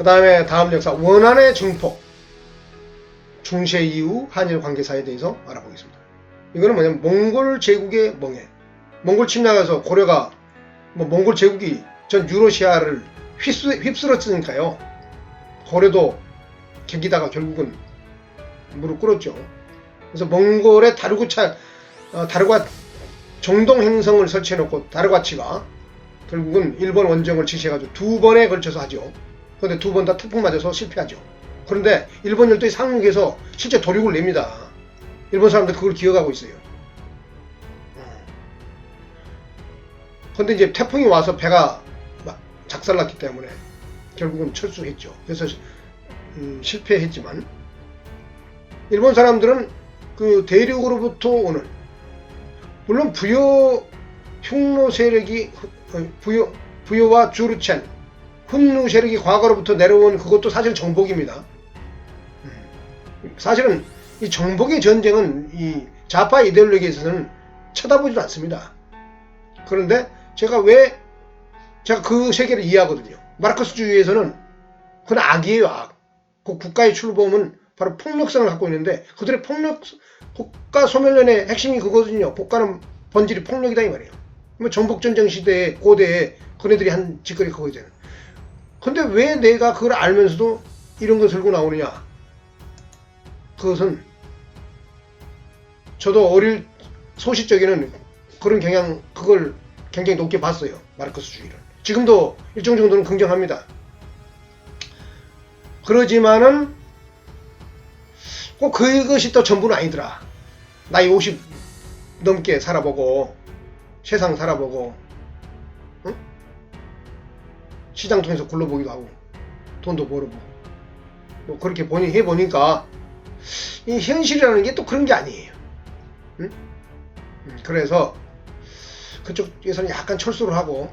그 다음에 다음 역사, 원한의 증폭, 중세 이후 한일 관계사에 대해서 알아보겠습니다. 이거는 뭐냐면 몽골 제국의 멍해, 몽골 침략에서 고려가 몽골 제국이 전 유러시아를 휩쓸었으니까요. 고려도 개기다가 결국은 무릎 꿇었죠. 그래서 몽골의 다르과 정동 행성을 설치해놓고 다르과치가 결국은 일본 원정을 지시해가지고 2번에 걸쳐서 하죠. 그런데 2번 다 태풍 맞아서 실패하죠. 그런데 일본 열도의 상륙에서 실제 도륙을 냅니다. 일본 사람들 그걸 기억하고 있어요. 그런데 이제 태풍이 와서 배가 작살났기 때문에 결국은 철수했죠. 그래서 실패했지만 일본 사람들은 그 대륙으로부터 오는, 물론 부여 흉노 세력이 부여와 주르첸 훈누 세력이 과거로부터 내려온 그것도 사실 정복입니다. 사실은 이 정복의 전쟁은 이 좌파 이데올로기에서는 쳐다보지도 않습니다. 그런데 제가 그 세계를 이해하거든요. 마르크스주의에서는 그건 악이에요, 악. 그 국가의 출범은 바로 폭력성을 갖고 있는데 그들의 국가 소멸련의 핵심이 그거거든요. 국가는 본질이 폭력이다 이 말이에요. 정복전쟁 시대에 고대에 그네들이 한 짓거리 그거잖아요. 근데 왜 내가 그걸 알면서도 이런 걸 들고 나오느냐? 그것은 저도 어릴 소시적에는 그런 그걸 굉장히 높게 봤어요. 마르크스주의를. 지금도 일정 정도는 긍정합니다. 그러지만은 꼭 그것이 또 전부는 아니더라. 나이 50 넘게 살아보고 세상 살아보고 응? 시장 통해서 굴러보기도 하고 돈도 벌어보고 그렇게 해보니까 이 현실이라는 게 또 그런 게 아니에요. 응? 그래서 그쪽에서는 약간 철수를 하고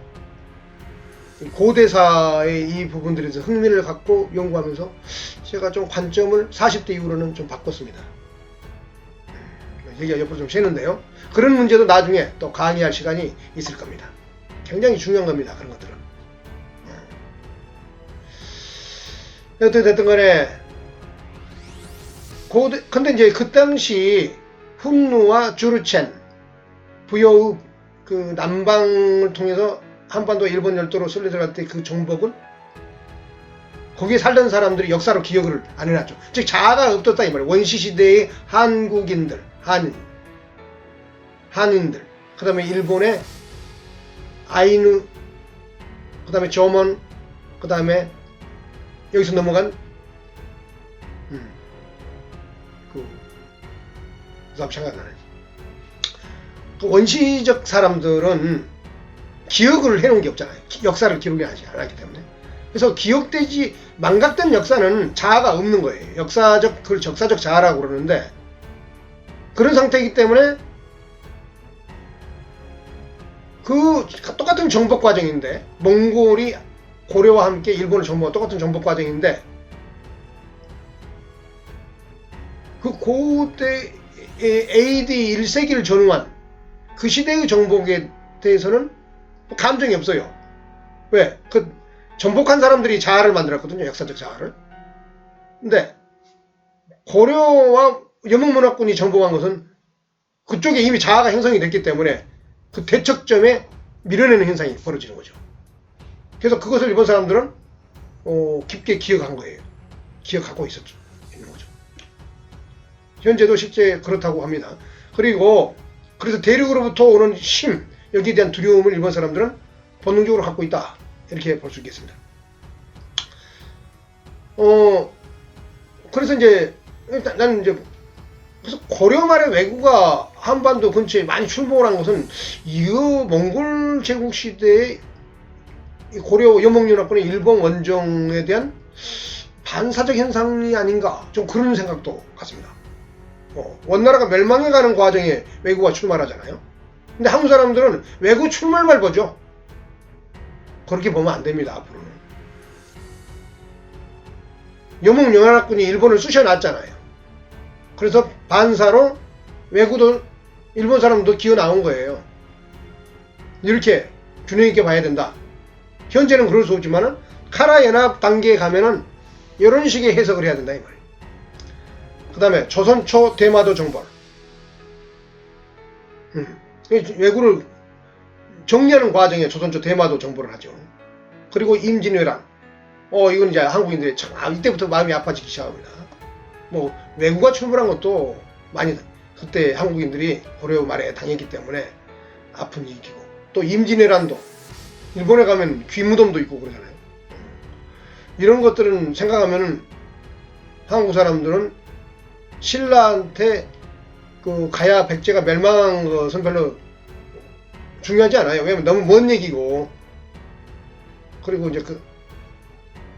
고대사의 이 부분들에 대해서 흥미를 갖고 연구하면서 제가 좀 관점을 40대 이후로는 좀 바꿨습니다. 얘기가 옆으로 좀 새는데요. 그런 문제도 나중에 또 강의할 시간이 있을 겁니다. 굉장히 중요한 겁니다. 그런 것들은. 어떻게 됐든 간에 근데 이제 그 당시 훈누와 주르첸 부여의 그 남방을 통해서 한반도 일본 열도로 쓸려 들어갈 때 그 정복은 거기에 살던 사람들이 역사로 기억을 안 해놨죠. 즉 자아가 없었다 이 말이에요. 원시시대의 한국인들, 한인들, 그 다음에 일본의 아이누, 그 다음에 저먼, 그 다음에 여기서 넘어간 그 다음 생각나네. 그 원시적 사람들은 기억을 해놓은 게 없잖아요. 역사를 기록하지 않았기 때문에. 그래서 망각된 역사는 자아가 없는 거예요. 그걸 적사적 자아라고 그러는데, 그런 상태이기 때문에 그 똑같은 정복 과정인데, 몽골이 고려와 함께 일본을 정복한 똑같은 정복 과정인데, 그 고대 AD 1세기를 전후한 그 시대의 정복에 대해서는 감정이 없어요. 왜? 그 정복한 사람들이 자아를 만들었거든요. 역사적 자아를. 근데 고려와 여몽문화군이 정복한 것은 그쪽에 이미 자아가 형성이 됐기 때문에 그 대척점에 밀어내는 현상이 벌어지는 거죠. 그래서 그것을 일본 사람들은 깊게 기억한 거예요. 기억하고 있는 거죠. 현재도 실제 그렇다고 합니다. 그래서 대륙으로부터 오는 힘, 여기에 대한 두려움을 일본 사람들은 본능적으로 갖고 있다. 이렇게 볼 수 있겠습니다. 그래서 이제 나는 그래서 고려 말의 왜구가 한반도 근처에 많이 출몰을 한 것은 이후 몽골 제국 시대의 고려 여몽연합군의 일본 원정에 대한 반사적 현상이 아닌가, 좀 그런 생각도 같습니다. 원나라가 멸망해가는 과정에 왜구가 출몰하잖아요. 근데 한국 사람들은 왜구 출몰만 보죠. 그렇게 보면 안 됩니다. 앞으로는. 여몽연합군이 일본을 쑤셔놨잖아요. 그래서 반사로 왜구도 일본 사람도 기어 나온 거예요. 이렇게 균형 있게 봐야 된다. 현재는 그럴 수 없지만은 카라 연합 단계에 가면은 이런 식의 해석을 해야 된다 이 말이에요. 그 다음에 조선초 대마도 정벌. 왜구를 정리하는 과정에 조선초 대마도 정벌을 하죠. 그리고 임진왜란. 이건 이제 한국인들이 참 이때부터 마음이 아파지기 시작합니다. 뭐 왜구가 출몰한 것도 많이 그때 한국인들이 고려 말에 당했기 때문에 아픈 일이고, 또 임진왜란도 일본에 가면 귀무덤도 있고 그러잖아요. 이런 것들은 생각하면은 한국 사람들은 신라한테 그 가야 백제가 멸망한 것은 별로 중요하지 않아요. 왜냐면 너무 먼 얘기고, 그리고 이제 그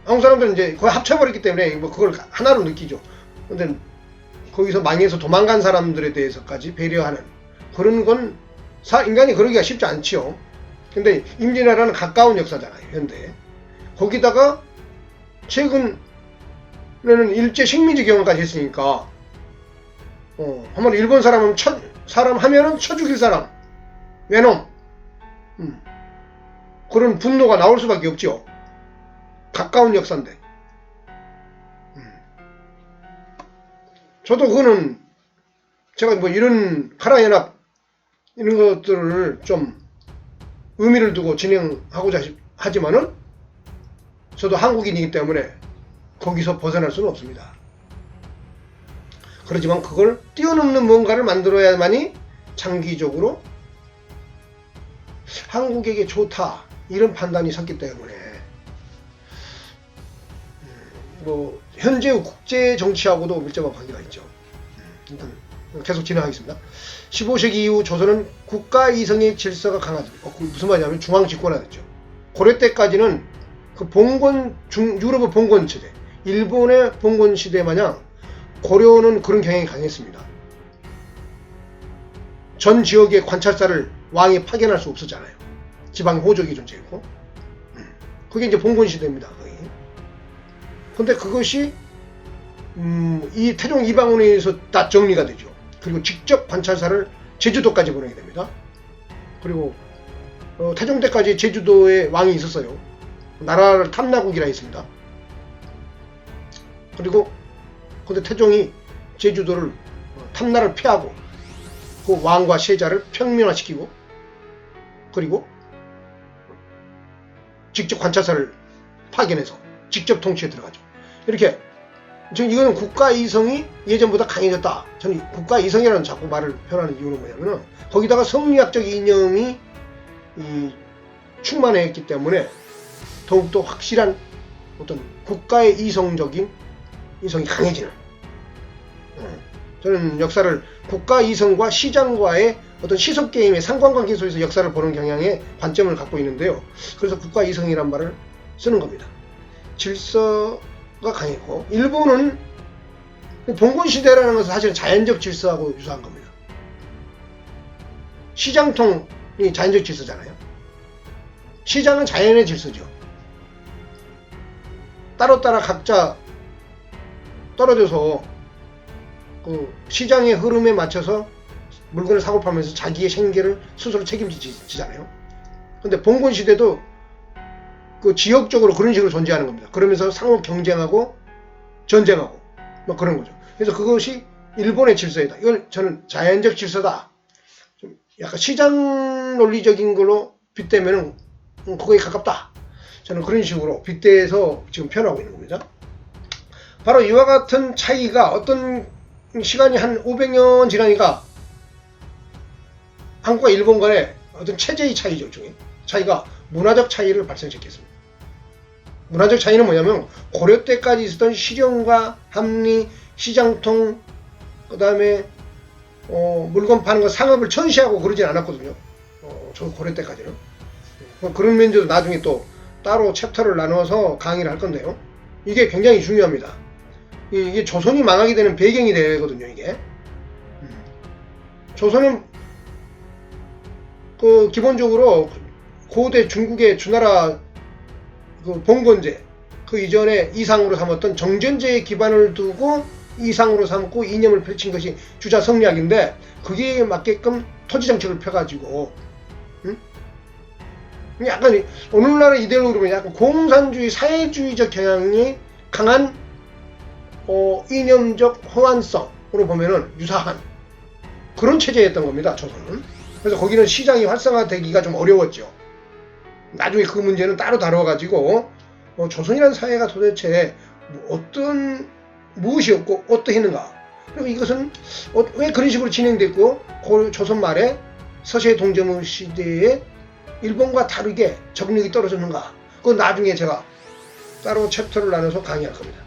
한국 사람들은 이제 거의 합쳐버렸기 때문에 뭐 그걸 하나로 느끼죠. 근데 거기서 망해서 도망간 사람들에 대해서까지 배려하는 그런 건 인간이 그러기가 쉽지 않지요. 근데 임진왜란은 가까운 역사잖아요, 현대. 거기다가 최근에는 일제 식민지 경험까지 했으니까, 한번 일본 사람 하면은 쳐 죽일 사람, 외놈, 그런 분노가 나올 수밖에 없죠. 가까운 역사인데. 저도 그거는 제가 뭐 이런 카라 연합 이런 것들을 좀 의미를 두고 진행하고자 하지만은 저도 한국인이기 때문에 거기서 벗어날 수는 없습니다. 그렇지만 그걸 뛰어넘는 뭔가를 만들어야만이 장기적으로 한국에게 좋다 이런 판단이 섰기 때문에 뭐 현재 국제 정치하고도 밀접한 관계가 있죠. 일단 계속 진행하겠습니다. 15세기 이후 조선은 국가 이성의 질서가 강하죠. 무슨 말이냐면 중앙 집권화됐죠. 고려 때까지는 그 유럽의 봉건 체제, 일본의 봉건 시대 마냥 고려는 그런 경향이 강했습니다. 전 지역의 관찰사를 왕이 파견할 수 없었잖아요. 지방 호족이 존재했고, 그게 이제 봉건 시대입니다. 거의. 근데 그것이 이 태종 이방원에 의해서 다 정리가 되죠. 그리고 직접 관찰사를 제주도까지 보내게 됩니다. 그리고 태종 때까지 제주도에 왕이 있었어요. 나라를 탐나국이라 했습니다. 그리고 근데 태종이 제주도를 탐나를 피하고 그 왕과 세자를 평면화시키고, 그리고 직접 관찰사를 파견해서 직접 통치에 들어가죠. 이렇게 지금 이거는 국가 이성이 예전보다 강해졌다. 저는 국가 이성이라는 자꾸 말을 표현하는 이유는 뭐냐면은 거기다가 성리학적 이념이 충만했기 때문에 더욱더 확실한 어떤 국가의 이성이 강해지는. 저는 역사를 국가 이성과 시장과의 어떤 시속 게임의 상관관계 속에서 역사를 보는 경향의 관점을 갖고 있는데요. 그래서 국가 이성이란 말을 쓰는 겁니다. 질서가 강했고, 일본은 봉건 시대라는 것은 사실은 자연적 질서하고 유사한 겁니다. 시장통이 자연적 질서잖아요. 시장은 자연의 질서죠. 따로따라 각자 떨어져서 그 시장의 흐름에 맞춰서 물건을 사고 팔면서 자기의 생계를 스스로 책임지잖아요. 근데 봉건 시대도 그 지역적으로 그런 식으로 존재하는 겁니다. 그러면서 상호 경쟁하고 전쟁하고 뭐 그런 거죠. 그래서 그것이 일본의 질서이다. 이걸 저는 자연적 질서다. 좀 약간 시장 논리적인 걸로 빗대면은 그거에 가깝다. 저는 그런 식으로 빗대서 지금 표현하고 있는 겁니다. 바로 이와 같은 차이가 어떤 시간이 한 500년 지나니까 한국과 일본 간의 어떤 체제의 차이죠. 중에 차이가 문화적 차이를 발생시켰습니다. 문화적 차이는 뭐냐면 고려 때까지 있었던 실용과 합리, 시장통, 그 다음에 물건 파는 거 상업을 천시하고 그러진 않았거든요. 저 고려 때까지는. 그런 면에서 나중에 또 따로 챕터를 나눠서 강의를 할 건데요. 이게 굉장히 중요합니다. 이게 조선이 망하게 되는 배경이 되거든요. 이게 조선은 그 기본적으로 고대 중국의 주나라 그 봉건제, 그 이전에 이상으로 삼았던 정전제의 기반을 두고 이상으로 삼고 이념을 펼친 것이 주자 성리학인데, 그게 맞게끔 토지정책을 펴가지고 약간 오늘날의 이데올로기로 보면 약간 공산주의, 사회주의적 경향이 강한 이념적 호환성으로 보면은 유사한 그런 체제였던 겁니다. 조선은. 그래서 거기는 시장이 활성화되기가 좀 어려웠죠. 나중에 그 문제는 따로 다뤄가지고 조선이라는 사회가 도대체 무엇이었고 어떠했는가. 그리고 이것은 왜 그런 식으로 진행됐고 조선 말에 서시의 동점의 시대에 일본과 다르게 적응력이 떨어졌는가. 그건 나중에 제가 따로 챕터를 나눠서 강의할 겁니다.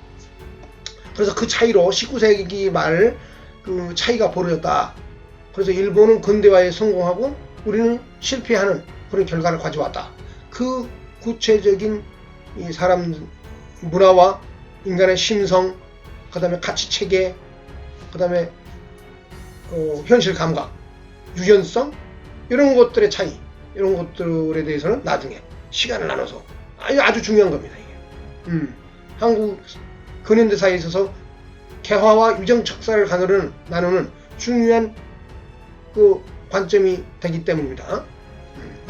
그래서 그 차이로 19세기 말 그 차이가 벌어졌다. 그래서 일본은 근대화에 성공하고 우리는 실패하는 그런 결과를 가져왔다. 그 구체적인 이 사람 문화와 인간의 심성, 그 다음에 가치체계, 그 다음에 현실 감각, 유연성 이런 것들의 차이, 이런 것들에 대해서는 나중에 시간을 나눠서 아주 중요한 겁니다. 이게. 한국 근현대사에 있어서 개화와 유정척사를 나누는 중요한 그 관점이 되기 때문입니다.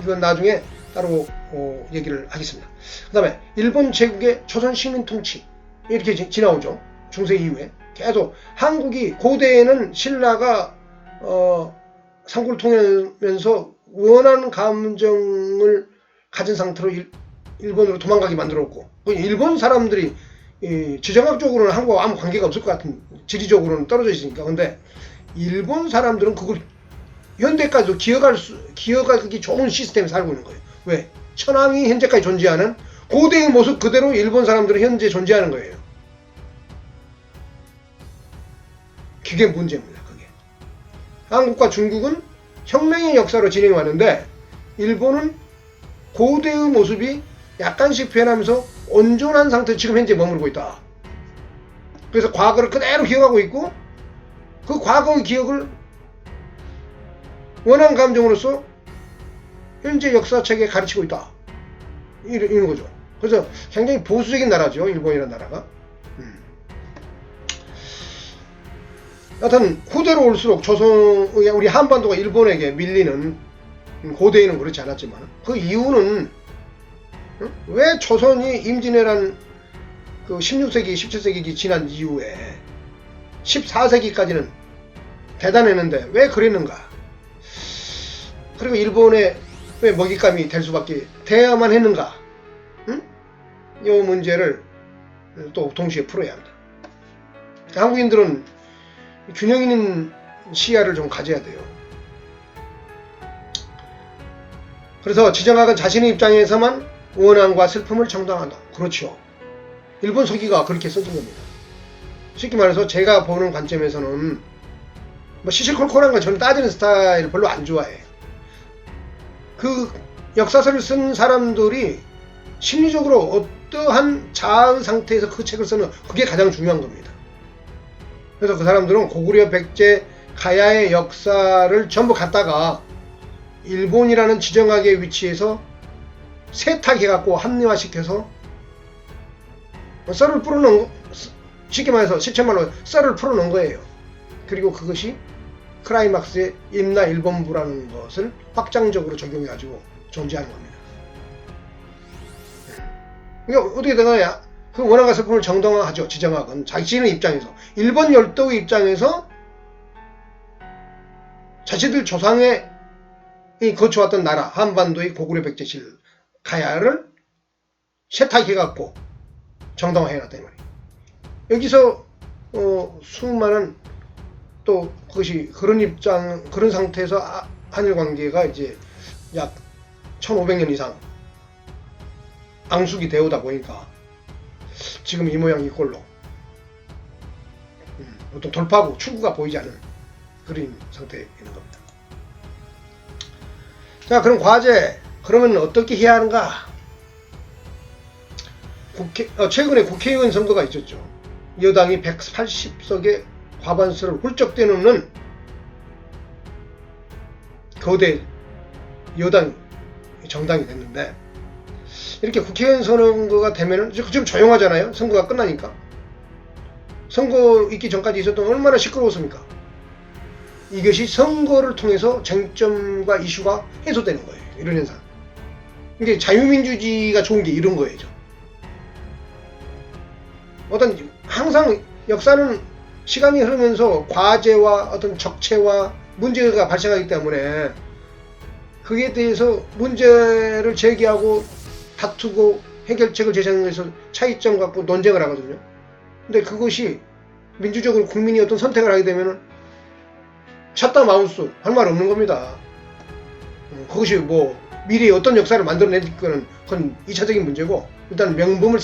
이건 나중에 따로 얘기를 하겠습니다. 그 다음에 일본 제국의 조선 식민 통치 이렇게 지나오죠. 중세 이후에 계속 한국이 고대에는 신라가 삼국을 통하면서 원하는 감정을 가진 상태로 일본으로 도망가게 만들었고 일본 사람들이 지정학적으로는 한국과 아무 관계가 없을 것 같은 지리적으로는 떨어져 있으니까 근데 일본 사람들은 그걸 현대까지도 기어가기 좋은 시스템에 살고 있는 거예요. 왜? 천황이 현재까지 존재하는 고대의 모습 그대로 일본 사람들은 현재 존재하는 거예요. 그게 문제입니다. 그게. 한국과 중국은 혁명의 역사로 진행해 왔는데 일본은 고대의 모습이 약간씩 변하면서 온전한 상태에 지금 현재 머무르고 있다. 그래서 과거를 그대로 기억하고 있고 그 과거의 기억을 원한 감정으로서 현재 역사책에 가르치고 있다. 이런 거죠. 그래서 굉장히 보수적인 나라죠. 일본이라는 나라가. 하여튼 후대로 올수록 우리 한반도가 일본에게 밀리는 고대에는 그렇지 않았지만 그 이유는 왜 조선이 임진왜란 그 16세기, 17세기 지난 이후에 14세기까지는 대단했는데 왜 그랬는가? 그리고 일본에 왜 먹잇감이 될 수밖에 돼야만 했는가? 이 문제를 또 동시에 풀어야 합니다. 한국인들은 균형 있는 시야를 좀 가져야 돼요. 그래서 지정학은 자신의 입장에서만 원한과 슬픔을 정당한다. 그렇죠. 일본 서기가 그렇게 써진 겁니다. 쉽게 말해서 제가 보는 관점에서는 뭐 시시콜콜한 건 저는 따지는 스타일을 별로 안 좋아해요. 그 역사서를 쓴 사람들이 심리적으로 어떠한 자아의 상태에서 그 책을 쓰는 그게 가장 중요한 겁니다. 그래서 그 사람들은 고구려, 백제, 가야의 역사를 전부 갖다가 일본이라는 지정학의 위치에서 세탁해갖고 합리화시켜서 썰을 풀어놓은 쉽게 말해서 시체말로 썰을 풀어놓은 거예요. 그리고 그것이 클라이막스의 임나 일본부라는 것을 확장적으로 적용해가지고 존재하는 겁니다. 그러니까 어떻게 되나요? 그 원한과 슬픔을 정당화하죠. 지정학은 자신의 입장에서 일본 열도의 입장에서 자신들 조상의 거쳐왔던 나라 한반도의 고구려 백제실 가야를 세탁해갖고 정당화해놨단 말이에요. 여기서 수많은 또 그것이 그런 상태에서 한일 관계가 이제 약 1500년 이상 앙숙이 되오다 보니까 지금 이 모양 이 꼴로 어떤 돌파구, 출구가 보이지 않는 그런 상태에 있는 겁니다. 자, 그럼 과제 그러면 어떻게 해야 하는가? 최근에 국회의원 선거가 있었죠. 여당이 180석의 과반수를 훌쩍 뛰는 거대 여당 정당이 됐는데 이렇게 국회의원 선거가 되면은 지금 조용하잖아요. 선거가 끝나니까. 선거 있기 전까지 있었던 얼마나 시끄러웠습니까? 이것이 선거를 통해서 쟁점과 이슈가 해소되는 거예요. 이런 현상. 이게 자유민주주의가 좋은 게 이런 거예요. 어떤 항상 역사는 시간이 흐르면서 과제와 어떤 적체와 문제가 발생하기 때문에 그에 대해서 문제를 제기하고 다투고 해결책을 제시하는 데서 차이점 갖고 논쟁을 하거든요. 근데 그것이 민주적으로 국민이 어떤 선택을 하게 되면은 샷다 마우스 할 말 없는 겁니다. 그것이 뭐 미래에 어떤 역사를 만들어낼 거는 그건 2차적인 문제고, 일단 명분을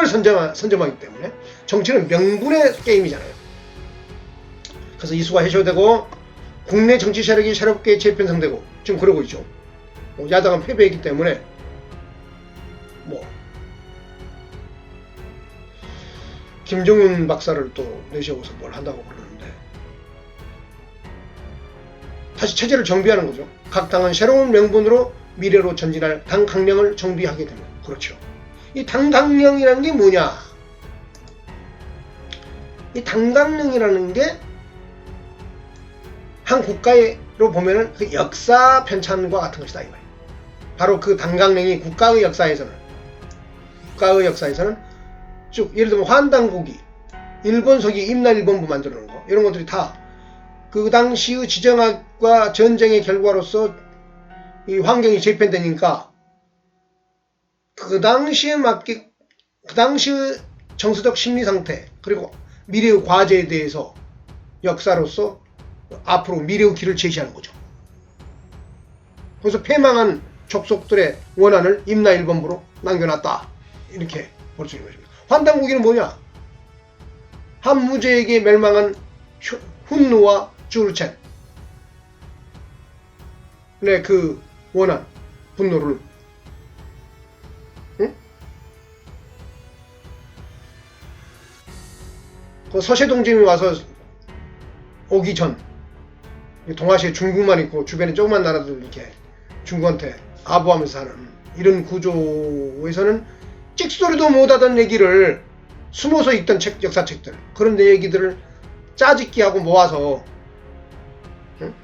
선점하기 때문에 정치는 명분의 게임이잖아요. 그래서 이수가 해소되고 국내 정치 세력이 새롭게 재편성되고 지금 그러고 있죠. 야당은 패배했기 때문에 뭐 김정은 박사를 또 내세워서 뭘 한다고 그러는데, 다시 체제를 정비하는 거죠. 각 당은 새로운 명분으로 미래로 전진할 당 강령을 정비하게 됩니다. 그렇죠. 이 당 강령이라는 게 뭐냐? 이 당 강령이라는 게 한 국가로 보면은 그 역사 편찬과 같은 것이다 이 말이에요. 바로 그 당 강령이 국가의 역사에서는 쭉 예를 들면 환단국이 일본서기 임나일본부 만들어 놓은 거, 이런 것들이 다 그 당시의 지정학과 전쟁의 결과로서 이 환경이 재편되니까 그 당시에 맞게 그 당시의 정서적 심리 상태 그리고 미래의 과제에 대해서 역사로서 앞으로 미래의 길을 제시하는 거죠. 그래서 패망한 족속들의 원한을 임나일본부로 남겨놨다, 이렇게 볼 수 있는 것입니다. 환단국이는 뭐냐? 한무제에게 멸망한 훈누와 주르첸 네, 그 원한, 분노를, 응? 그 서세동님이 와서 오기 전 동아시아에 중국만 있고 주변에 조그만 나라들 이렇게 중국한테 아부하면서 사는 이런 구조에서는 찍소리도 못하던 얘기를 숨어서 읽던 역사책들, 그런 내 얘기들을 짜집기 하고 모아서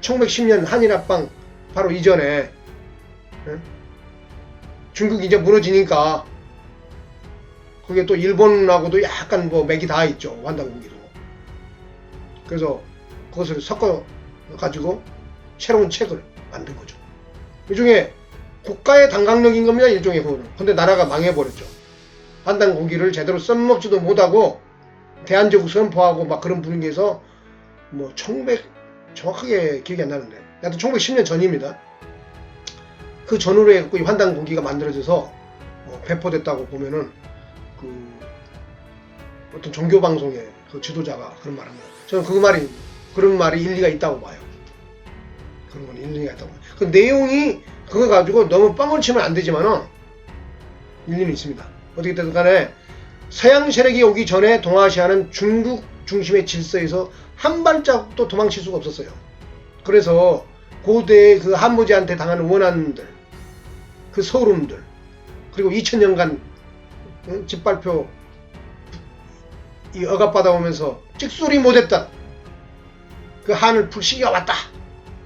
1910년 한일합방 바로 이전에 중국이 이제 무너지니까 그게 또 일본하고도 약간 뭐 맥이 다 있죠. 환단국이도. 그래서 그것을 섞어 가지고 새로운 책을 만든 거죠. 일종의 국가의 당강력인 겁니다. 일종의 그거는. 근데 나라가 망해버렸죠. 환단고기를 제대로 써먹지도 못하고 대한제국 선포하고 막 그런 분위기에서 뭐 1900 정확하게 기억이 안 나는데 하여튼 1910년 전입니다. 그 전후로 해갖고 이 환단고기가 만들어져서 배포됐다고 보면은 그 어떤 종교방송의 그 지도자가 그런 말을 합니다. 저는 그런 말이 일리가 있다고 봐요. 그런 건 일리가 있다고 봐요. 그 내용이 그거 가지고 너무 뻥을 치면 안 되지만은 일리는 있습니다. 어떻게 됐든 간에 서양 세력이 오기 전에 동아시아는 중국 중심의 질서에서 한 발자국도 도망칠 수가 없었어요. 그래서 고대의 그 한무제한테 당하는 원한들, 그 서름들, 그리고 2000년간 짓밟혀 이 억압받아오면서 찍소리 못했던 그 한을 풀 시기가 왔다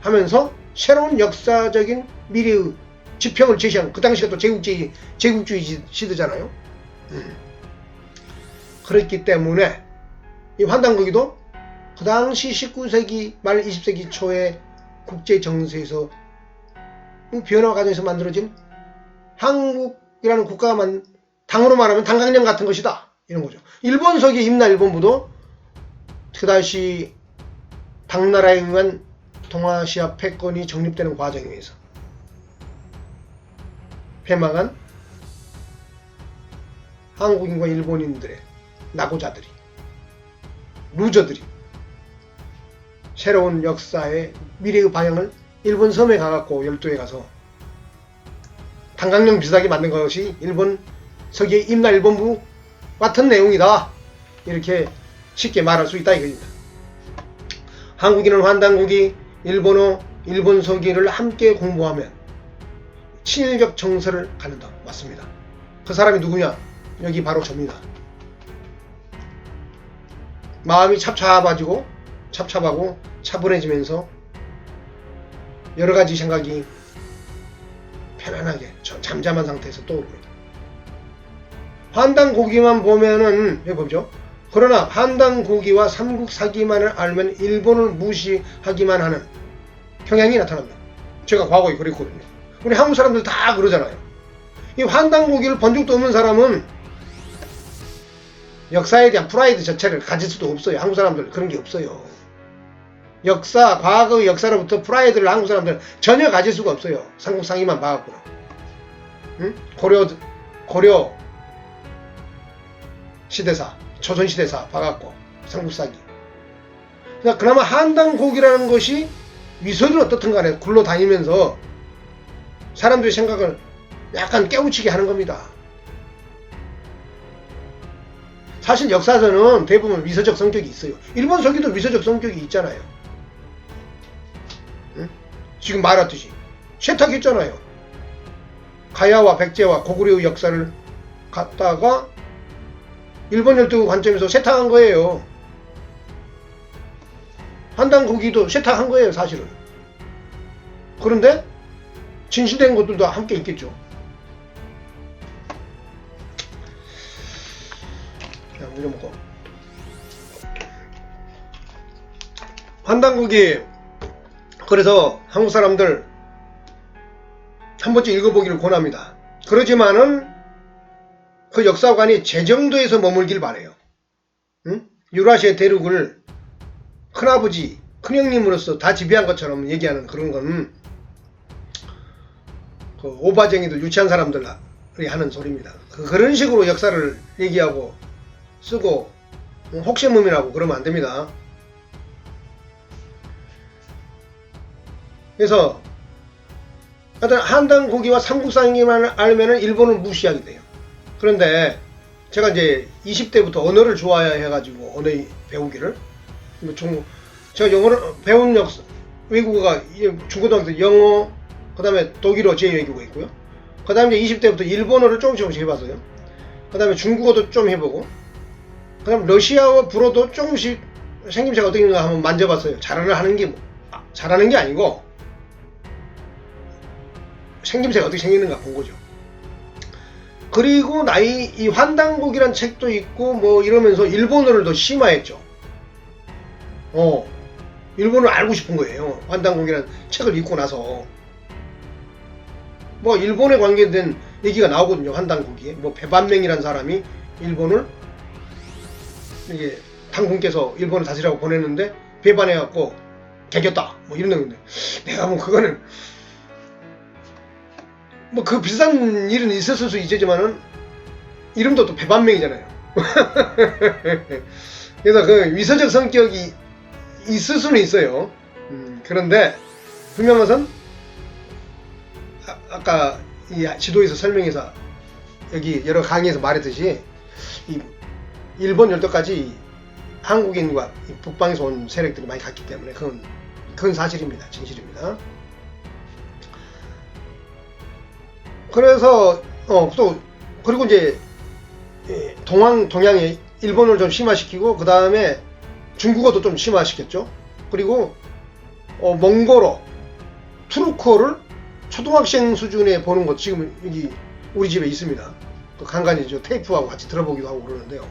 하면서 새로운 역사적인 미래의 지평을 제시한, 그 당시가 또 제국주의 시대잖아요. 그렇기 때문에 이 환단고기도 그 당시 19세기 말 20세기 초에 국제 정세에서 변화 과정에서 만들어진 한국이라는 국가가 당으로 말하면 당강령 같은 것이다, 이런 거죠. 일본서기 임나일본부도 그다시 당나라에 의한 동아시아 패권이 정립되는 과정에 의해서 패망한 한국인과 일본인들의 낙오자들이, 루저들이 새로운 역사의 미래의 방향을 일본 섬에 가갖고 열도에 가서 당강령 비슷하게 만든 것이 일본 서기의 임나일본부 같은 내용이다, 이렇게 쉽게 말할 수 있다 이겁니다. 한국인은 환단고기, 일본어, 일본 서기를 함께 공부하면 친일적 정서를 갖는다. 맞습니다. 그 사람이 누구냐? 여기 바로 접니다. 마음이 찹찹하고 차분해지면서 여러가지 생각이 편안하게 잠잠한 상태에서 떠오릅니다. 환단고기만 보면은 여기 보죠. 그러나 환단고기와 삼국사기만을 알면 일본을 무시하기만 하는 경향이 나타납니다. 제가 과거에 그랬거든요. 우리 한국 사람들 다 그러잖아요. 이 환단고기를 본 적도 없는 사람은 역사에 대한 프라이드 자체를 가질 수도 없어요. 한국 사람들 그런 게 없어요. 역사, 과거의 역사로부터 프라이드를 한국 사람들은 전혀 가질 수가 없어요. 삼국사기만 봐갖고는. 응? 고려 시대사, 조선시대사 봐갖고 삼국사기. 그러니까 그나마 한단고기라는 것이 위선은 어떻든 간에 굴러다니면서 사람들의 생각을 약간 깨우치게 하는 겁니다. 사실 역사에서는 대부분 위서적 성격이 있어요. 일본 서기도 위서적 성격이 있잖아요. 응? 지금 말했듯이 세탁했잖아요. 가야와 백제와 고구려의 역사를 갖다가 일본 열도 관점에서 세탁한 거예요. 한단고기도 세탁한 거예요, 사실은. 그런데 진실된 것들도 함께 있겠죠. 자, 물 좀 먹고. 한단고기, 그래서 한국 사람들 한 번쯤 읽어보기를 권합니다. 그러지만은 그 역사관이 제정도에서 머물길 바래요. 응? 유라시아 대륙을 큰아버지, 큰형님으로서 다 지배한 것처럼 얘기하는 그런 건 그 오바쟁이들, 유치한 사람들이 하는 소리입니다. 그런 식으로 역사를 얘기하고 쓰고 혹세무민하고 그러면 안 됩니다. 그래서 하여튼 한단고기와 삼국사기만 알면은 일본을 무시하게 돼요. 그런데 제가 이제 20대부터 언어를 좋아해가지고 언어 배우기를 제가 영어를 배운 외국어가 중고등학교 때 영어, 그 다음에 독일어 제 외국어 있고요. 그 다음에 이제 20대부터 일본어를 조금씩 해봤어요. 그 다음에 중국어도 좀 해보고, 그 다음에 러시아어 불어도 조금씩 생김새가 어떻게인가 한번 만져봤어요. 잘하는 게 아니고 생김새가 어떻게 생기는가 본 거죠. 그리고 이 환단고기란 책도 있고 뭐 이러면서 일본어를 더 심화했죠. 일본어를 알고 싶은 거예요. 환단고기란 책을 읽고 나서. 뭐 일본에 관계된 얘기가 나오거든요. 환단고기에. 뭐 배반맹이라는 사람이 일본을 이게 당군께서 일본을 다스리라고 보냈는데 배반해갖고 개겼다. 뭐 이런 건데 내가 뭐 그거는 뭐 그 비슷한 일은 있었을 수 있지만은 이름도 또 배반맹이잖아요. 그래서 그 위서적 성격이 있을 수는 있어요. 그런데 분명한 것은 아까 이 지도에서 설명해서 여기 여러 강의에서 말했듯이 이 일본 열도까지 한국인과 북방에서 온 세력들이 많이 갔기 때문에 그건 사실입니다. 진실입니다. 그래서 또 그리고 이제 동양에 일본을 좀 심화시키고 그 다음에 중국어도 좀 심화시켰죠. 그리고 몽골어, 투르크어를 초등학생 수준에 보는 것 지금 여기 우리 집에 있습니다. 또 간간히 저 테이프하고 같이 들어보기도 하고 그러는데요.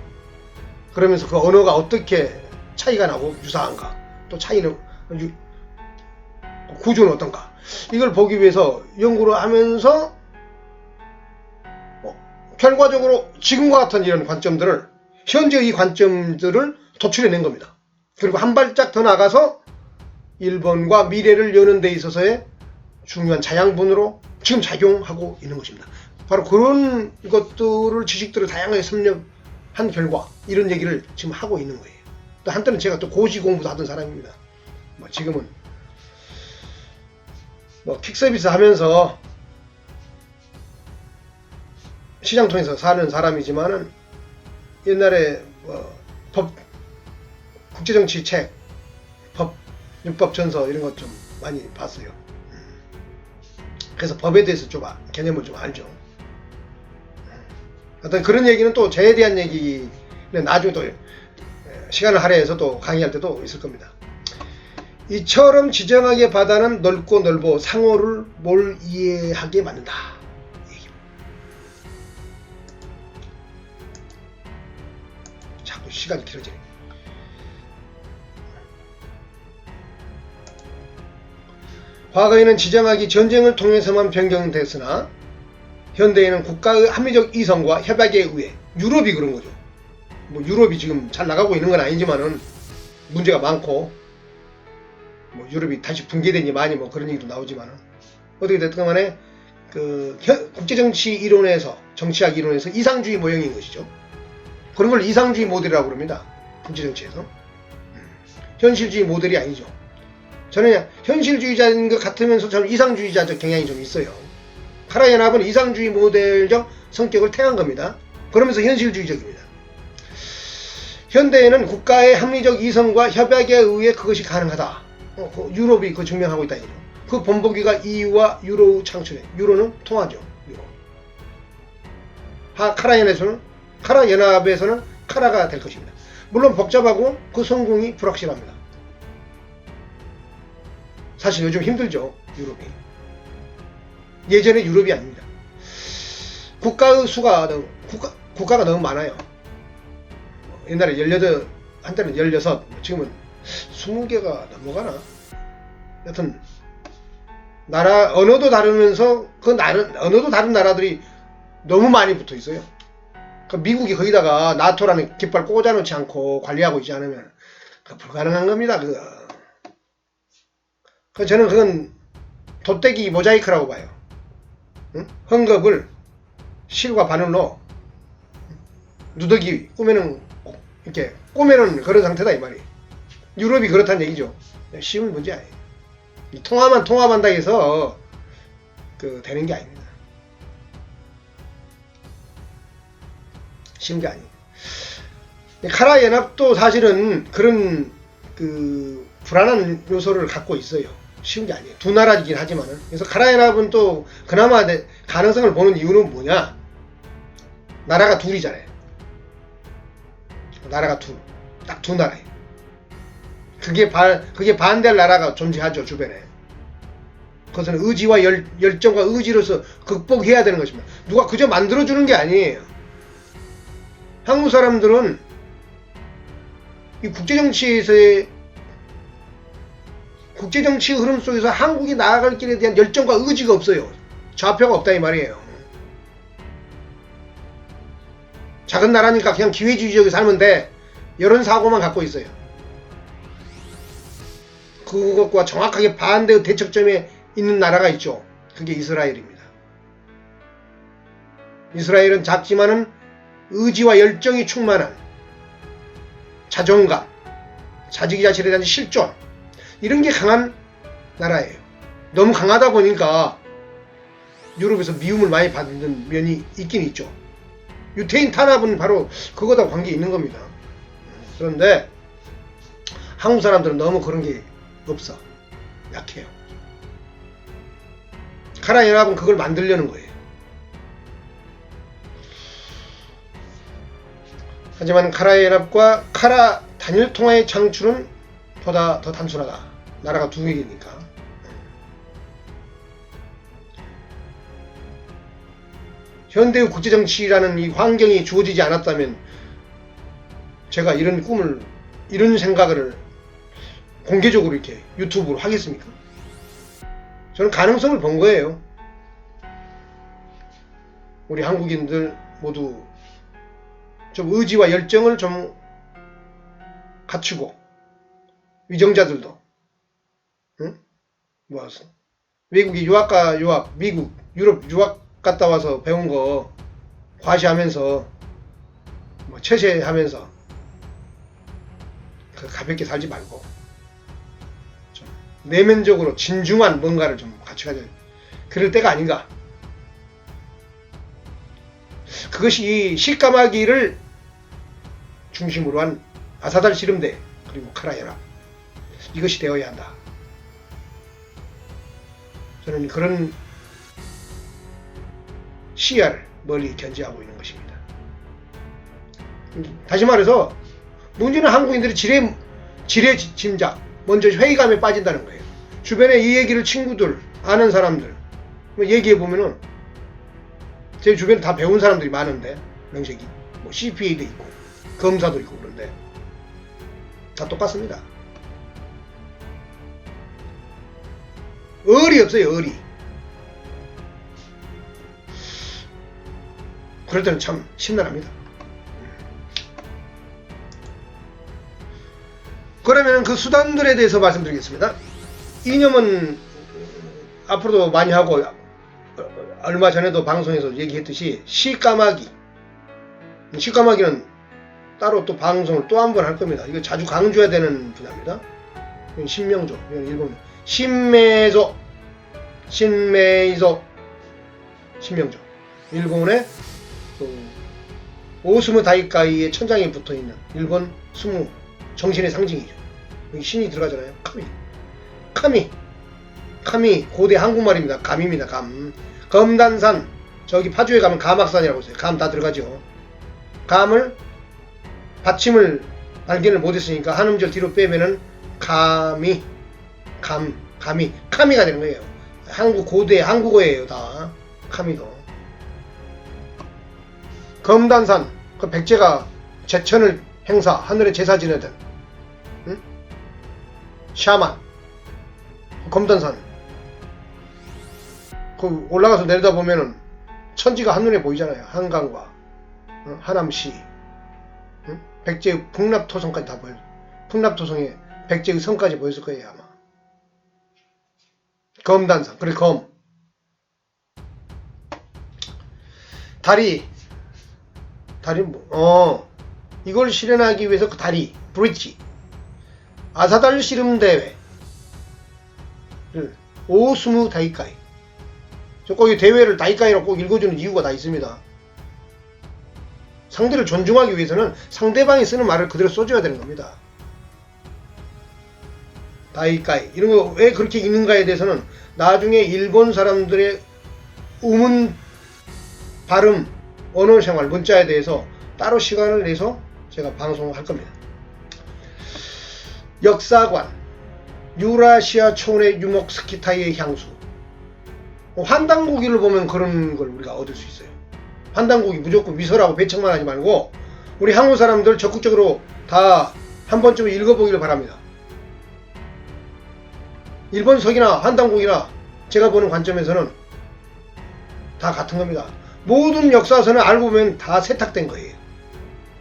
그러면서 그 언어가 어떻게 차이가 나고 유사한가, 또 차이는 구조는 어떤가, 이걸 보기 위해서 연구를 하면서 결과적으로 지금과 같은 이런 관점들을, 현재의 관점들을 도출해낸 겁니다. 그리고 한 발짝 더 나가서 일본과 미래를 여는 데 있어서의 중요한 자양분으로 지금 작용하고 있는 것입니다. 바로 그런 것들을, 지식들을 다양하게 섭렵한 결과 이런 얘기를 지금 하고 있는 거예요. 또 한때는 제가 또 고시 공부도 하던 사람입니다. 지금은 킥 서비스 하면서 시장 통해서 사는 사람이지만은 옛날에 국제정치 책, 율법 전서 이런 것 좀 많이 봤어요. 그래서 법에 대해서 좀 개념을 좀 알죠. 어떤 그런 얘기는 또 저에 대한 얘기는 나중에 또 시간을 할애해서 또 강의할 때도 있을 겁니다. 이처럼 지정하게 바다는 넓고 넓어 상호를 뭘 이해하게 만든다. 자꾸 시간이 길어지네. 과거에는 지정학이 전쟁을 통해서만 변경됐으나 현대에는 국가의 합리적 이성과 협약에 의해, 유럽이 그런 거죠. 뭐 유럽이 지금 잘 나가고 있는 건 아니지만은 문제가 많고, 뭐 유럽이 다시 붕괴되니 많이 뭐 그런 얘기도 나오지만은, 어떻게 됐든 간에 그 국제정치 이론에서, 정치학 이론에서 이상주의 모형인 것이죠. 그런 걸 이상주의 모델이라고 그럽니다. 국제정치에서. 현실주의 모델이 아니죠. 저는 현실주의자인 것 같으면서 저는 이상주의자적 경향이 좀 있어요. 카라 연합은 이상주의 모델적 성격을 택한 겁니다. 그러면서 현실주의적입니다. 현대에는 국가의 합리적 이성과 협약에 의해 그것이 가능하다. 유럽이 그 증명하고 있다. 그 본보기가 EU와 유로의 창출에, 유로는 통하죠. 유로. 카라 연합에서는 카라가 될 것입니다. 물론 복잡하고 그 성공이 불확실합니다. 사실 요즘 힘들죠. 유럽이. 예전에 유럽이 아닙니다. 국가의 수가 국가가 너무 많아요. 옛날에 18, 한때는 16, 지금은 20개가 넘어가나? 여튼 나라 언어도 다르면서 언어도 다른 나라들이 너무 많이 붙어 있어요. 그 미국이 거기다가 나토라는 깃발 꽂아놓지 않고 관리하고 있지 않으면 불가능한 겁니다. 저는 그건 돗대기 모자이크라고 봐요. 응? 헝겊을 실과 바늘로 누더기 이렇게 꼬매는 그런 상태다 이 말이에요. 유럽이 그렇다는 얘기죠. 쉬운 문제 아니에요. 통화만 통합한다 해서 되는 게 아닙니다. 쉬운 게 아니에요. 카라 연합도 사실은 그런 불안한 요소를 갖고 있어요. 쉬운 게 아니에요. 두 나라이긴 하지만은. 그래서 카라 연합은 또 그나마 가능성을 보는 이유는 뭐냐? 나라가 둘이잖아요. 나라가 딱 두 나라예요. 그게 반대할 나라가 존재하죠, 주변에. 그것은 의지와 열정과 의지로서 극복해야 되는 것입니다. 누가 그저 만들어주는 게 아니에요. 한국 사람들은 이 국제정치 흐름 속에서 한국이 나아갈 길에 대한 열정과 의지가 없어요. 좌표가 없다 이 말이에요. 작은 나라니까 그냥 기회주의적으로 살면 돼. 이런 사고만 갖고 있어요. 그것과 정확하게 반대의 대척점에 있는 나라가 있죠. 그게 이스라엘입니다. 이스라엘은 작지만은 의지와 열정이 충만한 자존감, 자기 자신에 대한 실존, 이런 게 강한 나라예요. 너무 강하다 보니까 유럽에서 미움을 많이 받는 면이 있긴 있죠. 유태인 탄압은 바로 그거다 관계 있는 겁니다. 그런데 한국 사람들은 너무 그런 게 없어. 약해요. 카라 연합은 그걸 만들려는 거예요. 하지만 카라 연합과 카라 단일 통화의 창출은 보다 더 단순하다. 나라가 두 개니까. 현대의 국제정치라는 이 환경이 주어지지 않았다면 제가 이런 꿈을, 이런 생각을 공개적으로 이렇게 유튜브로 하겠습니까? 저는 가능성을 본 거예요. 우리 한국인들 모두 좀 의지와 열정을 좀 갖추고, 위정자들도, 응? 외국에 미국, 유럽 유학 갔다 와서 배운 거 과시하면서, 체세하면서, 가볍게 살지 말고, 좀 내면적으로 진중한 뭔가를 좀 같이 가져야, 그럴 때가 아닌가. 그것이 실까마귀를 중심으로 한 아사달 씨름대, 그리고 카라 연합, 이것이 되어야 한다. 저는 그런 시야를 멀리 견지하고 있는 것입니다. 다시 말해서 문제는 한국인들이 지레 짐작, 먼저 회의감에 빠진다는 거예요. 주변에 이 얘기를 친구들, 아는 사람들 얘기해 보면은 제 주변에 다 배운 사람들이 많은데 명색이 뭐 CPA도 있고 검사도 있고 그런데 다 똑같습니다. 의리 없어요. 의리. 그럴 때는 참 심란합니다. 그러면 그 수단들에 대해서 말씀드리겠습니다. 이념은 앞으로도 많이 하고 얼마 전에도 방송에서 얘기했듯이 시까마귀. 시까마귀는 따로 또 방송을 또 한 번 할 겁니다. 이거 자주 강조해야 되는 분야입니다. 신명조, 일본 신메이조, 신명조. 일본의 오스무 다이카이의 천장에 붙어있는 일본 수무 정신의 상징이죠. 여기 신이 들어가잖아요. 카미 고대 한국말입니다. 감입니다. 감. 검단산 저기 파주에 가면 감악산이라고 있어요. 감 다 들어가죠. 감을 받침을 발견을 못했으니까 한 음절 뒤로 빼면은 카미가 되는 거예요. 고대 한국어예요. 다 카미도. 검단산 그 백제가 제천을 행사 하늘에 제사 지내던 샤만 검단산 그 올라가서 내려다보면은 천지가 한눈에 보이잖아요. 한강과 하남시 백제의 풍납토성까지 다 보여요. 풍납토성에 백제의 성까지 보였을 거예요. 아마 검단산. 그래 검 다리 뭐 이걸 실현하기 위해서 그 다리 브릿지 아사달 씨름 대회 오스무 다이카이 거기 대회를 다이카이라고 꼭 읽어주는 이유가 다 있습니다. 상대를 존중하기 위해서는 상대방이 쓰는 말을 그대로 써줘야 되는 겁니다. 다이카이 이런 거 왜 그렇게 읽는가에 대해서는 나중에 일본 사람들의 음운 발음 언어 생활 문자에 대해서 따로 시간을 내서 제가 방송을 할 겁니다. 역사관 유라시아 초원의 유목 스키타이의 향수 환단고기를 보면 그런 걸 우리가 얻을 수 있어요. 환단고기 무조건 위설하고 배척만 하지 말고 우리 한국 사람들 적극적으로 다 한 번쯤 읽어보기를 바랍니다. 일본석이나 환단고기나 제가 보는 관점에서는 다 같은 겁니다. 모든 역사서는 알고 보면 다 세탁된 거예요.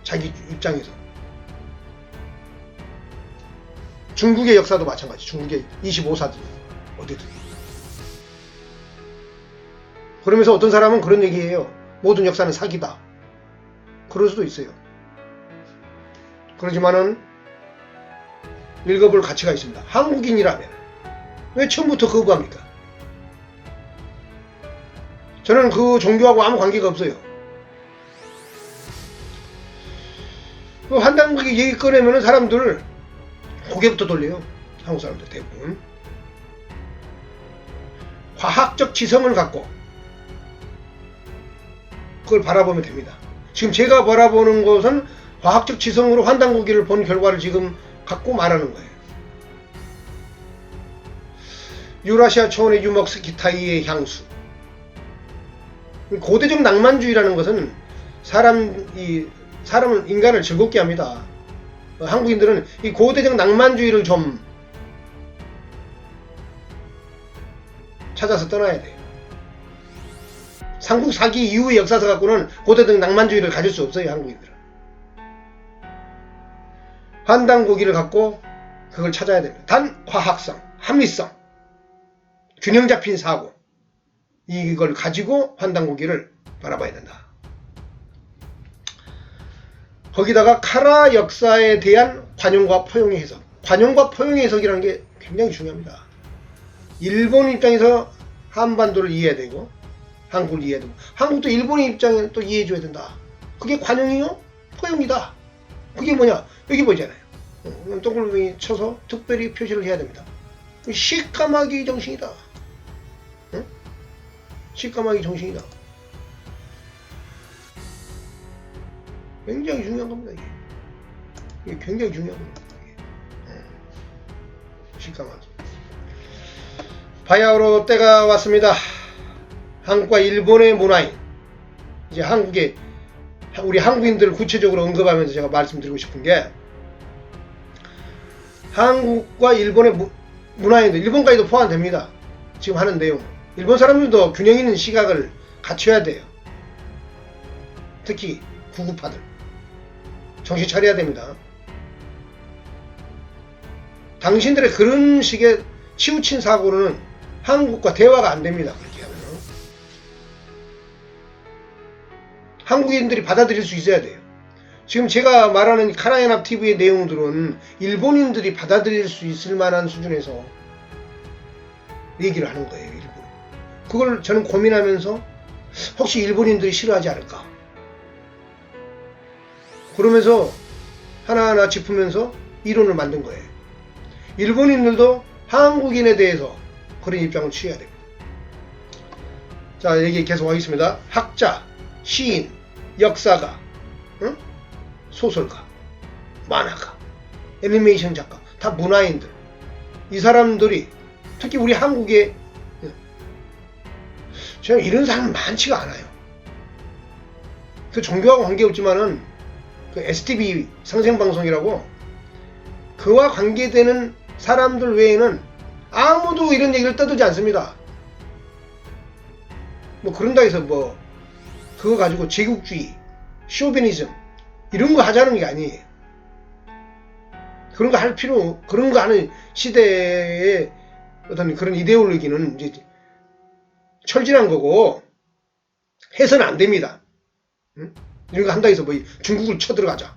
자기 입장에서. 중국의 역사도 마찬가지. 중국의 25사들 어디든. 그러면서 어떤 사람은 그런 얘기해요. 모든 역사는 사기다. 그럴 수도 있어요. 그렇지만은 읽어볼 가치가 있습니다. 한국인이라면 왜 처음부터 거부합니까? 저는 그 종교하고 아무 관계가 없어요. 그 환단고기 얘기 꺼내면은 사람들 고개부터 돌려요. 한국 사람들 대부분. 과학적 지성을 갖고 그걸 바라보면 됩니다. 지금 제가 바라보는 것은 과학적 지성으로 환단고기를 본 결과를 지금 갖고 말하는 거예요. 유라시아 초원의 유목 스키타이의 향수. 고대적 낭만주의라는 것은 사람은 인간을 즐겁게 합니다. 한국인들은 이 고대적 낭만주의를 좀 찾아서 떠나야 돼요. 삼국 사기 이후의 역사서 갖고는 고대적 낭만주의를 가질 수 없어요. 한국인들은. 환단고기를 갖고 그걸 찾아야 됩니다. 단 과학성, 합리성, 균형 잡힌 사고 이걸 가지고 환단고기를 바라봐야 된다. 거기다가 카라 역사에 대한 관용과 포용의 해석. 관용과 포용의 해석이라는 게 굉장히 중요합니다. 일본 입장에서 한반도를 이해해야 되고 한국을 이해해야 되고 한국도 일본의 입장을 또 이해해줘야 된다. 그게 관용이요? 포용이다. 그게 뭐냐? 여기 보이잖아요. 동글뱅이 쳐서 특별히 표시를 해야 됩니다. 시까마귀 정신이다. 응? 시까마귀 정신이다. 굉장히 중요한 겁니다. 이게 굉장히 중요한 겁니다. 직감하죠. 바야흐로 때가 왔습니다. 한국과 일본의 문화인, 이제 한국의 우리 한국인들을 구체적으로 언급하면서 제가 말씀드리고 싶은 게, 한국과 일본의 문화인들, 일본까지도 포함됩니다. 지금 하는 내용. 일본 사람들도 균형 있는 시각을 갖춰야 돼요. 특히 구구파들 정신 차려야 됩니다. 당신들의 그런 식의 치우친 사고로는 한국과 대화가 안 됩니다. 그렇게 하면 한국인들이 받아들일 수 있어야 돼요. 지금 제가 말하는 카라연합 TV의 내용들은 일본인들이 받아들일 수 있을 만한 수준에서 얘기를 하는 거예요. 일본. 그걸 저는 고민하면서 혹시 일본인들이 싫어하지 않을까, 그러면서 하나하나 짚으면서 이론을 만든 거예요. 일본인들도 한국인에 대해서 그런 입장을 취해야 됩니다. 자, 얘기 계속 하겠습니다. 학자, 시인, 역사가, 응? 소설가, 만화가, 애니메이션 작가, 다 문화인들. 이 사람들이 특히 우리 한국에 제가 이런 사람 많지가 않아요. 그 종교하고 관계없지만은 그 STV 상생방송이라고, 그와 관계되는 사람들 외에는 아무도 이런 얘기를 떠들지 않습니다. 뭐 그런다 해서 뭐 그거 가지고 제국주의, 쇼비니즘 이런 거 하자는 게 아니에요. 그런 거 할 필요, 그런 거 하는 시대의 어떤 그런 이데올로기는 이제 철진한 거고 해서는 안 됩니다. 응? 이런 거 한다 해서 뭐 중국을 쳐들어가자,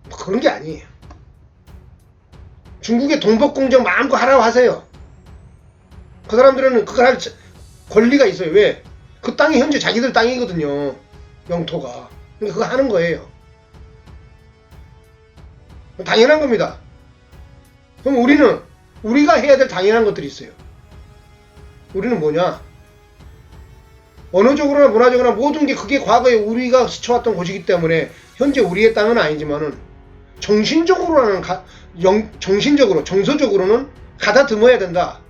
뭐 그런 게 아니에요. 중국의 동북공정 마음껏 하라고 하세요. 그 사람들은 그걸 할 권리가 있어요. 왜? 그 땅이 현재 자기들 땅이거든요. 영토가. 그러니까 그거 하는 거예요. 당연한 겁니다. 그럼 우리가 해야 될 당연한 것들이 있어요. 우리는 뭐냐? 언어적으로나 문화적으로나 모든 게 그게 과거에 우리가 스쳐왔던 곳이기 때문에 현재 우리의 땅은 아니지만은 정신적으로는 정신적으로, 정서적으로는 가다듬어야 된다.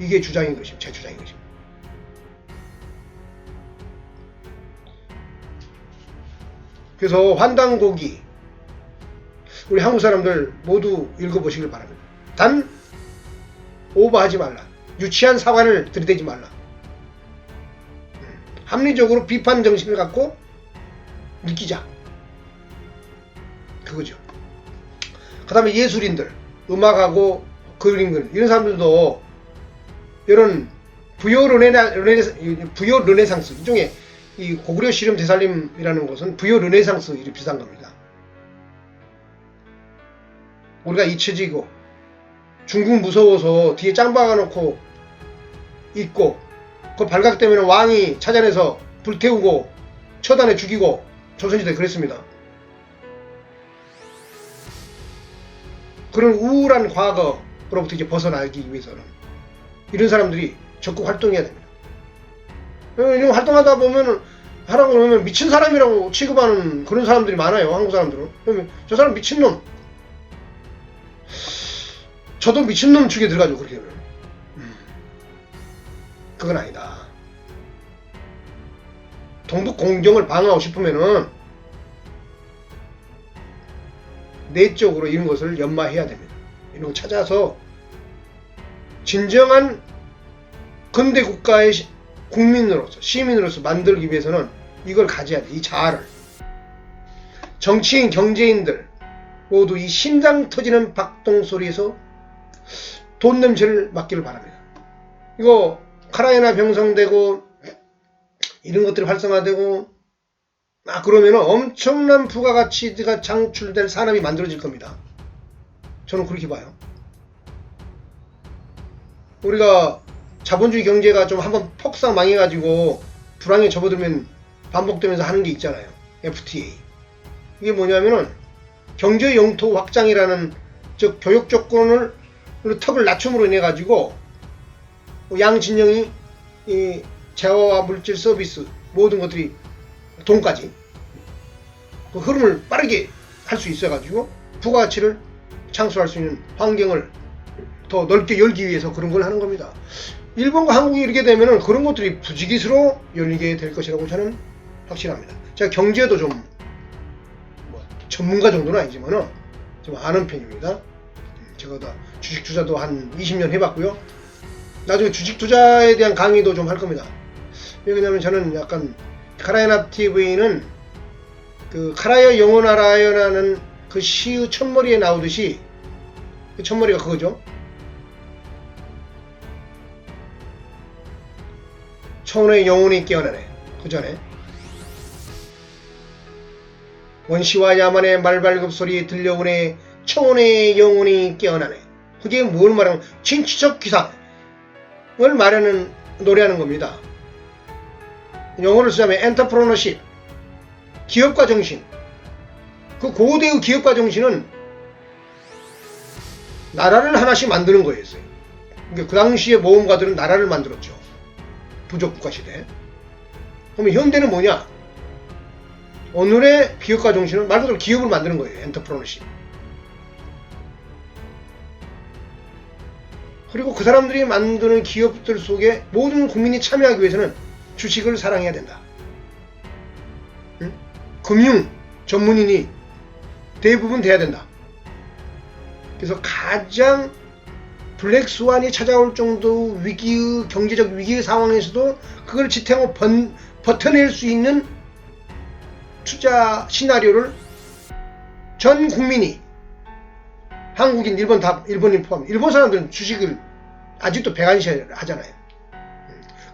이게 주장인 것입니다. 제 주장인 것입니다. 그래서 환단고기 우리 한국 사람들 모두 읽어보시길 바랍니다. 단 오버하지 말라. 유치한 사관을 들이대지 말라. 합리적으로 비판 정신을 갖고 느끼자. 그거죠. 그 다음에 예술인들, 음악하고 그림들, 이런 사람들도 이런 부여 르네상스, 일종의 이 고구려 시름 대살림이라는 것은 부여 르네상스 이렇게 비슷한 겁니다. 우리가 잊혀지고 중국 무서워서 뒤에 짱 박아놓고 있고, 그 발각되면 왕이 찾아내서 불태우고 처단해 죽이고, 조선시대 그랬습니다. 그런 우울한 과거로부터 이제 벗어나기 위해서는 이런 사람들이 적극 활동해야 됩니다. 이런 활동하다 보면 하라고 그러면 미친 사람이라고 취급하는 그런 사람들이 많아요. 한국 사람들은. 그러면 저 사람 미친놈. 저도 미친놈 축에 들어가죠. 그렇게 하면. 그건 아니다. 동북 공정을 방어하고 싶으면은 내적으로 이런 것을 연마해야 됩니다. 이런 거 찾아서 진정한 근대 국가의 국민으로서, 시민으로서 만들기 위해서는 이걸 가져야 돼. 이 자아를. 정치인, 경제인들 모두 이 심장 터지는 박동소리에서 돈 냄새를 맡기를 바랍니다. 이거 카라연합 형성되고 이런 것들이 활성화되고 그러면 엄청난 부가가치가 창출될 산업이 만들어질 겁니다. 저는 그렇게 봐요. 우리가 자본주의 경제가 좀 한번 폭삭 망해가지고 불황에 접어들면 반복되면서 하는 게 있잖아요. FTA. 이게 뭐냐면은 경제 영토 확장이라는, 즉 교육 조건을 턱을 낮춤으로 인해 가지고 양진영이 이 재화와 물질 서비스 모든 것들이 돈까지 그 흐름을 빠르게 할 수 있어 가지고 부가가치를 창출할 수 있는 환경을 더 넓게 열기 위해서 그런 걸 하는 겁니다. 일본과 한국이 이렇게 되면은 그런 것들이 부지기수로 열리게 될 것이라고 저는 확신합니다. 제가 경제도 좀 전문가 정도는 아니지만은 좀 아는 편입니다. 제가 다 주식 투자도 한 20년 해봤고요. 나중에 주식 투자에 대한 강의도 좀 할 겁니다. 왜냐면 저는 약간 카라야나 TV는 그 카라야 영원하라요라는 그 시의 첫머리에 나오듯이 그 첫머리가 그거죠. 천원의 영혼이 깨어나네. 그 전에 원시와 야만의 말발굽 소리 들려오네. 천원의 영혼이 깨어나네. 그게 뭘 말하는 진취적 기상을 말하는 노래하는 겁니다. 영어를 쓰자면 엔터프로너십, 기업가 정신. 그 고대의 기업가 정신은 나라를 하나씩 만드는 거였어요. 그러니까 그 당시에 모험가들은 나라를 만들었죠. 부족국가 시대. 그러면 현대는 뭐냐? 오늘의 기업가 정신은 말 그대로 기업을 만드는 거예요. 엔터프로너십. 그리고 그 사람들이 만드는 기업들 속에 모든 국민이 참여하기 위해서는 주식을 사랑해야 된다. 응? 금융 전문인이 대부분 돼야 된다. 그래서 가장 블랙스완이 찾아올 정도 위기의 경제적 위기의 상황에서도 그걸 지탱하고 버텨낼 수 있는 투자 시나리오를 전 국민이 한국인, 일본 다 일본인 포함 일본 사람들은 주식을 아직도 배관시 하잖아요.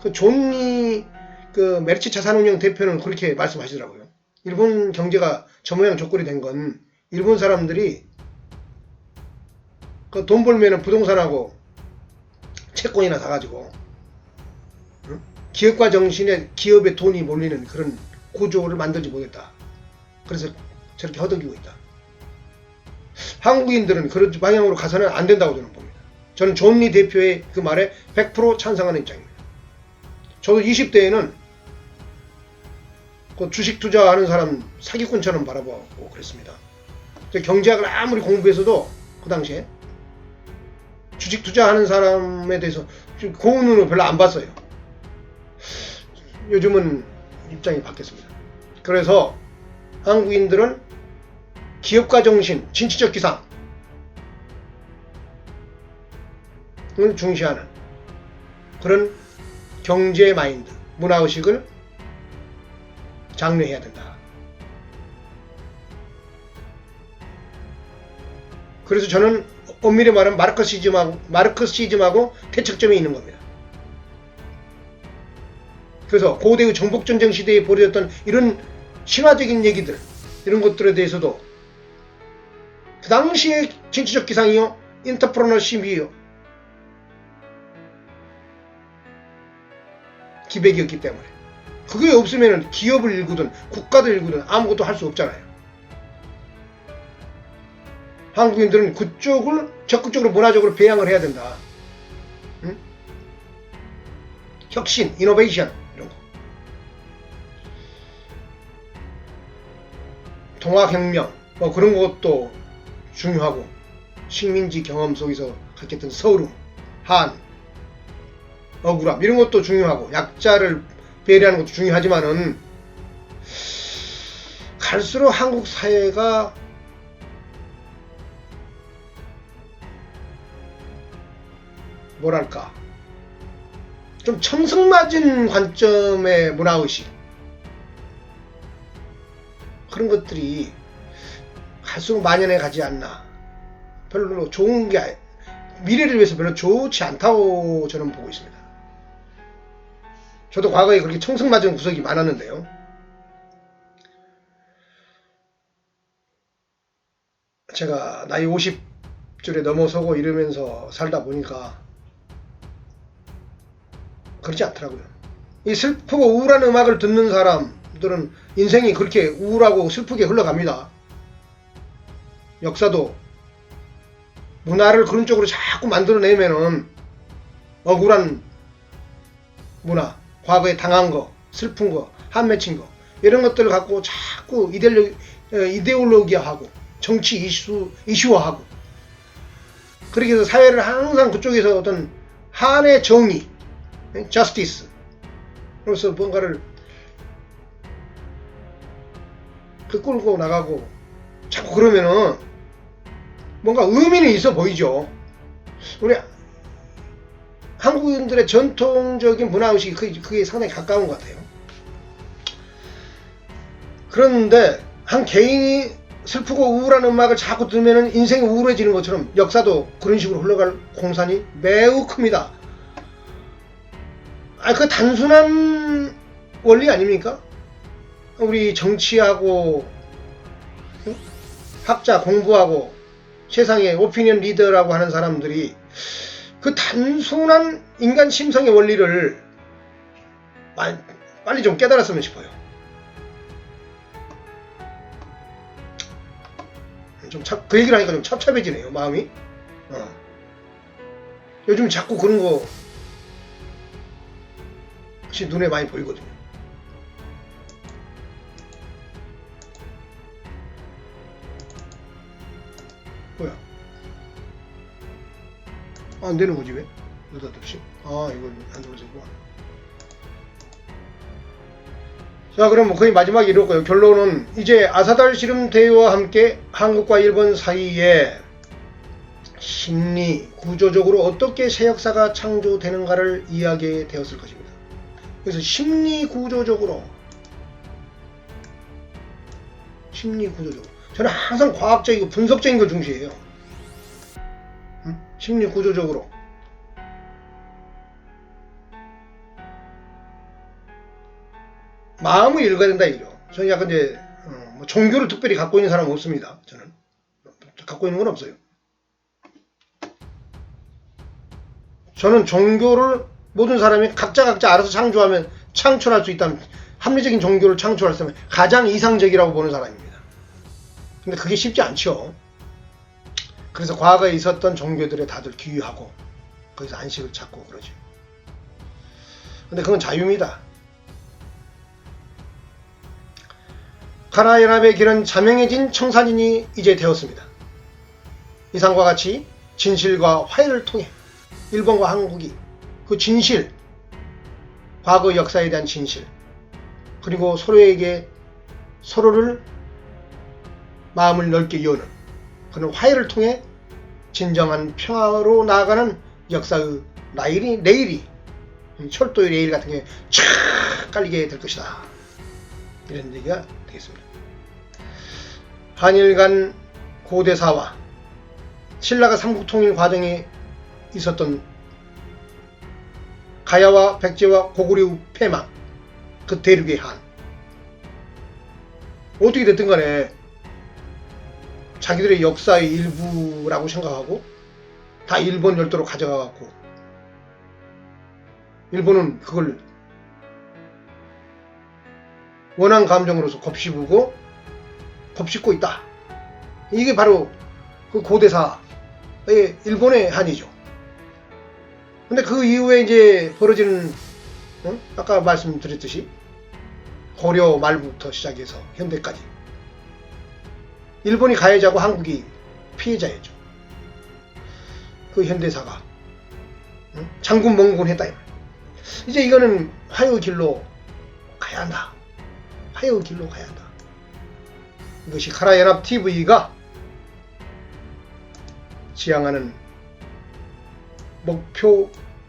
그 존니 그 메르치 자산운용 대표는 그렇게 말씀하시더라고요. 일본 경제가 저 모양 조건이 된 건 일본 사람들이 그 돈 벌면은 부동산하고 채권이나 사가지고 기업가 정신에 기업에 돈이 몰리는 그런 구조를 만들지 못했다. 그래서 저렇게 허덕이고 있다. 한국인들은 그런 방향으로 가서는 안 된다고 저는 봅니다. 저는 존니 대표의 그 말에 100% 찬성하는 입장입니다. 저도 20대에는 그 주식 투자하는 사람 사기꾼처럼 바라보고 그랬습니다. 경제학을 아무리 공부해서도 그 당시에 주식 투자하는 사람에 대해서 고운으로 별로 안 봤어요. 요즘은 입장이 바뀌었습니다. 그래서 한국인들은 기업가 정신, 진취적 기상을 중시하는 그런 경제 마인드, 문화의식을 장려해야 된다. 그래서 저는 엄밀히 말하면 마르크시즘하고 대척점이 있는 겁니다. 그래서 고대의 정복전쟁 시대에 벌어졌던 이런 신화적인 얘기들, 이런 것들에 대해서도 그 당시의 진취적 기상이요, 인터프로너십이요, 기백이었기 때문에 그게 없으면 기업을 일구든 국가를 일구든 아무것도 할 수 없잖아요. 한국인들은 그쪽을 적극적으로 문화적으로 배양을 해야 된다. 응? 혁신, 이노베이션 이런 거. 동학혁명 뭐 그런 것도 중요하고 식민지 경험 속에서 갖겠던 서름, 한, 억울함 이런 것도 중요하고 약자를 배려하는 것도 중요하지만은 갈수록 한국 사회가 뭐랄까 좀 청승맞은 관점의 문화의식 그런 것들이 갈수록 만연해 가지 않나. 별로 좋은 게 미래를 위해서 별로 좋지 않다고 저는 보고 있습니다. 저도 과거에 그렇게 청승맞은 구석이 많았는데요. 제가 나이 50줄에 넘어서고 이러면서 살다 보니까 그렇지 않더라고요. 이 슬프고 우울한 음악을 듣는 사람들은 인생이 그렇게 우울하고 슬프게 흘러갑니다. 역사도 문화를 그런 쪽으로 자꾸 만들어내면은 억울한 문화, 과거에 당한 거, 슬픈 거, 한 맺힌 거 이런 것들을 갖고 자꾸 이데올로기화하고 정치 이슈화하고 그렇게 해서 사회를 항상 그쪽에서 어떤 한의 정의, justice, 그래서 뭔가를 끌고 나가고 자꾸 그러면은 뭔가 의미는 있어 보이죠. 우리 한국인들의 전통적인 문화의식이 그게 상당히 가까운 것 같아요. 그런데 한 개인이 슬프고 우울한 음악을 자꾸 들으면 인생이 우울해지는 것처럼 역사도 그런 식으로 흘러갈 공산이 매우 큽니다. 그 단순한 원리 아닙니까? 우리 정치하고 학자 공부하고 세상의 오피니언 리더라고 하는 사람들이 그 단순한 인간 심성의 원리를 빨리 좀 깨달았으면 싶어요. 그 얘기를 하니까 좀 찹찹해지네요, 마음이. 요즘 자꾸 그런 거 눈에 많이 보이거든요. 뭐야? 안 되는 거지 왜? 느닷없이. 이건 안 들어지고. 자, 그럼 뭐 거의 마지막에 이렇고요. 결론은 이제 아사달 씨름 대회와 함께 한국과 일본 사이에 심리 구조적으로 어떻게 새 역사가 창조되는가를 이야기해 되었을 것입니다. 그래서 심리 구조적으로 저는 항상 과학적이고 분석적인 걸 중시해요. 심리 구조적으로 마음을 읽어야 된다 이거죠. 저는 약간 이제 뭐 종교를 특별히 갖고 있는 사람은 없습니다. 저는 갖고 있는 건 없어요. 저는 종교를 모든 사람이 각자 알아서 창출할 수 있다는 합리적인 종교를 창출할 수 있다면 가장 이상적이라고 보는 사람입니다. 근데 그게 쉽지 않죠. 그래서 과거에 있었던 종교들에 다들 귀의하고 거기서 안식을 찾고 그러죠. 근데 그건 자유입니다. 가나연합의 길은 자명해진 청산인이 이제 되었습니다. 이상과 같이 진실과 화해를 통해 일본과 한국이 그 진실, 과거 역사에 대한 진실, 그리고 서로에게 서로를 마음을 넓게 여는 그런 화해를 통해 진정한 평화로 나아가는 역사의 레일이 철도의 레일 같은 게 촥 깔리게 될 것이다. 이런 얘기가 되겠습니다. 한일 간 고대사와 신라가 삼국통일 과정에 있었던 가야와 백제와 고구려의 패망, 그 대륙의 한, 어떻게 됐든 간에 자기들의 역사의 일부라고 생각하고 다 일본 열도로 가져가갖고 일본은 그걸 원한 감정으로서 곱씹고 있다. 이게 바로 그 고대사의 일본의 한이죠. 근데 그 이후에 이제 벌어지는 아까 말씀드렸듯이 고려 말부터 시작해서 현대까지 일본이 가해자고 한국이 피해자였죠. 그 현대사가 장군 몽군 했다. 이제 이거는 화해의 길로 가야 한다. 화해의 길로 가야 한다. 이것이 가나연합 TV가 지향하는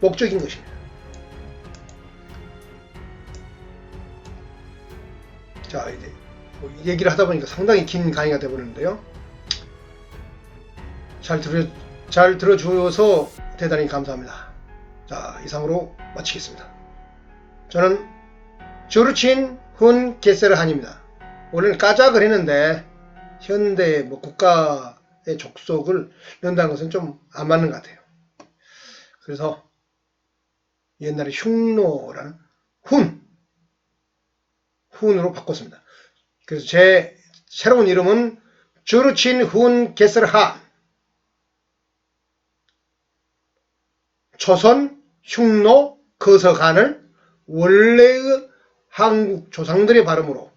목적인 것입니다. 자, 이제 얘기를 하다 보니까 상당히 긴 강의가 되어버렸는데요. 잘 들어주셔서 대단히 감사합니다. 자, 이상으로 마치겠습니다. 저는 조르친 훈 게세르한입니다. 원래는 까작을 했는데 현대 국가의 족속을 넣는다는 것은 좀 안 맞는 것 같아요. 그래서 옛날에 흉노라는 훈으로 바꿨습니다. 그래서 제 새로운 이름은 조르친 훈 게세르한, 조선 흉노 거서간을 원래의 한국 조상들의 발음으로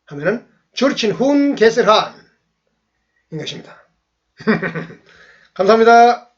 하면은 조르친 훈 게세르한 인 것입니다. 감사합니다.